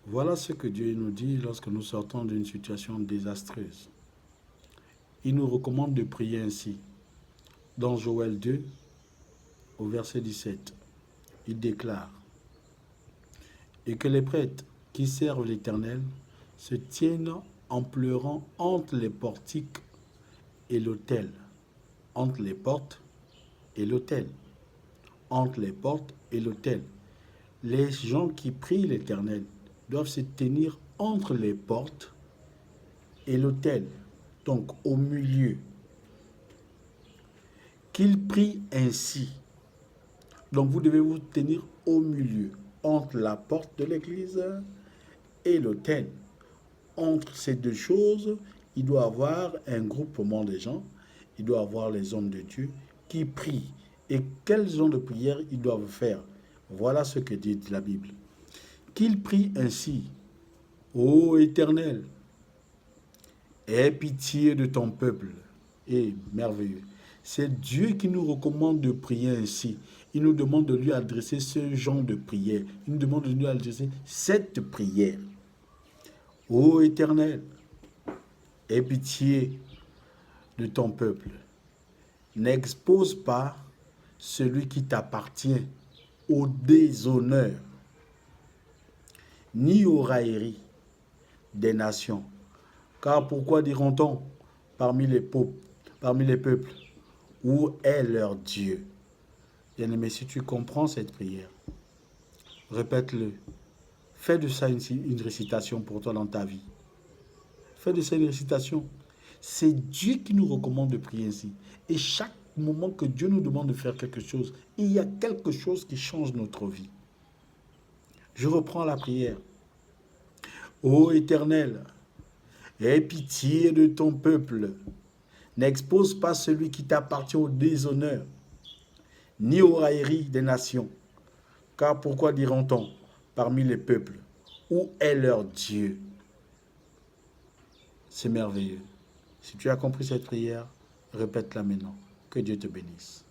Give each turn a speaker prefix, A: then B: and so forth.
A: Voilà ce que Dieu nous dit lorsque nous sortons d'une situation désastreuse. Il nous recommande de prier ainsi. Dans Joël 2, au verset 17, il déclare « Et que les prêtres qui servent l'Éternel se tiennent en pleurant entre les portiques et l'autel. » Entre les portes et l'autel. Entre les portes et l'autel. Les gens qui prient l'Éternel doivent se tenir entre les portes et l'autel, donc au milieu. Qu'ils prient ainsi. Donc vous devez vous tenir au milieu, entre la porte de l'église et l'autel. Entre ces deux choses, il doit y avoir un groupement de gens, il doit y avoir les hommes de Dieu qui prient. Et quels genre de prière ils doivent faire? Voilà ce que dit la Bible. Qu'ils prient ainsi. Ô Éternel, aie pitié de ton peuple. Et merveilleux. C'est Dieu qui nous recommande de prier ainsi. Il nous demande de lui adresser ce genre de prière. Il nous demande de lui adresser cette prière. Ô Éternel, aie pitié de ton peuple. N'expose pas celui qui t'appartient au déshonneur, ni aux railleries des nations. Car pourquoi diront-on parmi les peuples, où est leur Dieu? Bien-aimé, si tu comprends cette prière, répète-le. Fais de ça une récitation pour toi dans ta vie. Fais de ça une récitation. C'est Dieu qui nous recommande de prier ainsi. Et chaque moment que Dieu nous demande de faire quelque chose, il y a quelque chose qui change notre vie. Je reprends la prière. Ô Éternel, aie pitié de ton peuple. N'expose pas celui qui t'appartient au déshonneur, ni aux railleries des nations. Car pourquoi diront-on parmi les peuples, où est leur Dieu? C'est merveilleux. Si tu as compris cette prière, répète-la maintenant. Que Dieu te bénisse.